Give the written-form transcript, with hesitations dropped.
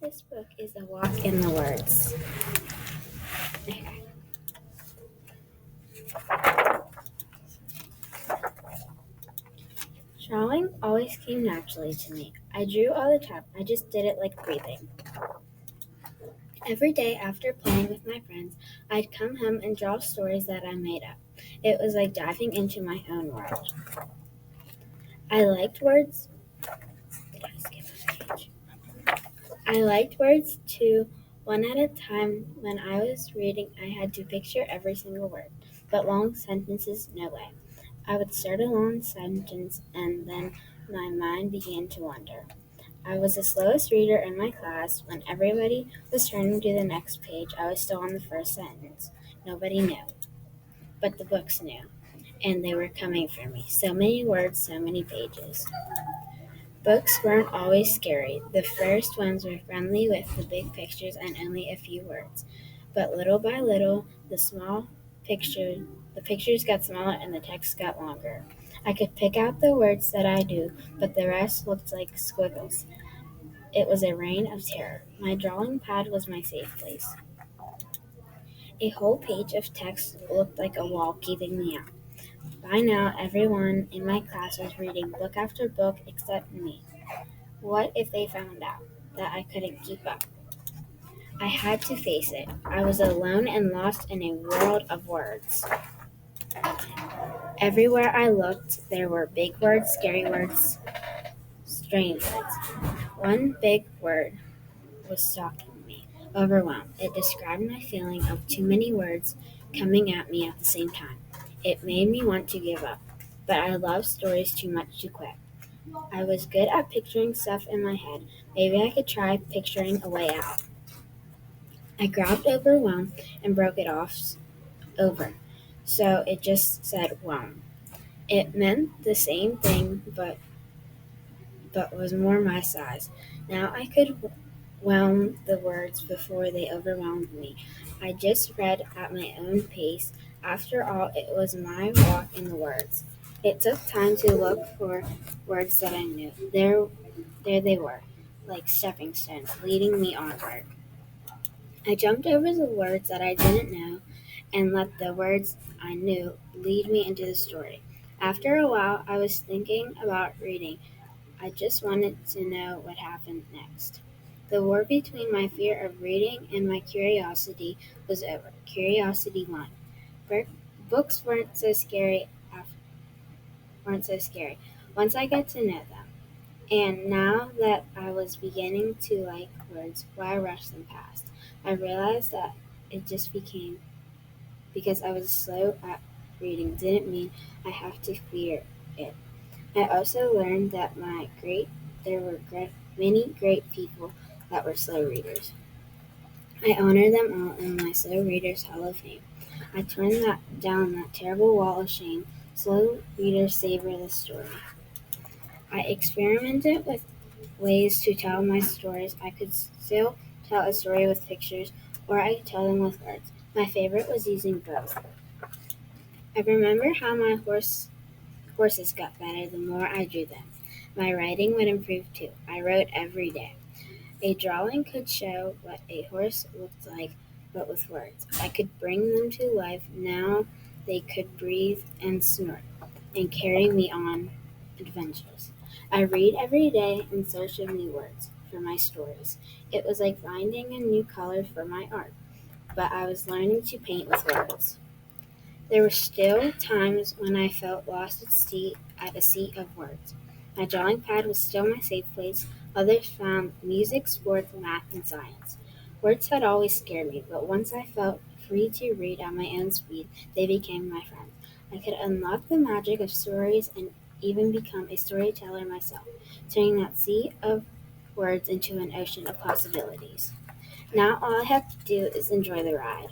This book is A Walk in the Woods. Okay. Drawing always came naturally to me. I drew all the time. I just did it like breathing. Every day after playing with my friends, I'd come home and draw stories that I made up. It was like diving into my own world. I liked words. Did I skip a page? I liked words too. One at a time, when I was reading, I had to picture every single word, but long sentences, no way. I would start a long sentence and then my mind began to wander. I was the slowest reader in my class. When everybody was turning to the next page, I was still on the first sentence. Nobody knew, but the books knew, and they were coming for me. So many words, so many pages. Books weren't always scary. The first ones were friendly with the big pictures and only a few words. But little by little, the pictures got smaller and the text got longer. I could pick out the words that I do, but the rest looked like squiggles. It was a reign of terror. My drawing pad was my safe place. A whole page of text looked like a wall keeping me out. By now, everyone in my class was reading book after book except me. What if they found out that I couldn't keep up? I had to face it. I was alone and lost in a world of words. Everywhere I looked, there were big words, scary words, strange words. One big word was stalking me, overwhelmed. It described my feeling of too many words coming at me at the same time. It made me want to give up, but I love stories too much to quit. I was good at picturing stuff in my head. Maybe I could try picturing a way out. I grabbed overwhelm and broke it off over, so it just said whelm. It meant the same thing, but was more my size. Now I could whelm the words before they overwhelmed me. I just read at my own pace. After all, it was my walk in the words. It took time to look for words that I knew. There they were, like stepping stones, leading me onward. I jumped over the words that I didn't know and let the words I knew lead me into the story. After a while, I was thinking about reading. I just wanted to know what happened next. The war between my fear of reading and my curiosity was over. Curiosity won. Bur- Books weren't so scary once I got to know them. And now that I was beginning to like words, why rush them past? I realized that it just became because I was slow at reading didn't mean I have to fear it. I also learned that there were many great people that were slow readers. I honor them all in my Slow Readers Hall of Fame. I turned down that terrible wall of shame. Slow readers savor the story. I experimented with ways to tell my stories. I could still tell a story with pictures, or I could tell them with words. My favorite was using both. I remember how my horses got better the more I drew them. My writing would improve too. I wrote every day. A drawing could show what a horse looked like, but with words. I could bring them to life. Now they could breathe and snort and carry me on adventures. I read every day in search of new words for my stories. It was like finding a new color for my art, but I was learning to paint with words. There were still times when I felt lost at a sea of words. My drawing pad was still my safe place. Others found music, sports, math, and science. Words had always scared me, but once I felt free to read at my own speed, they became my friends. I could unlock the magic of stories and even become a storyteller myself, turning that sea of words into an ocean of possibilities. Now all I have to do is enjoy the ride.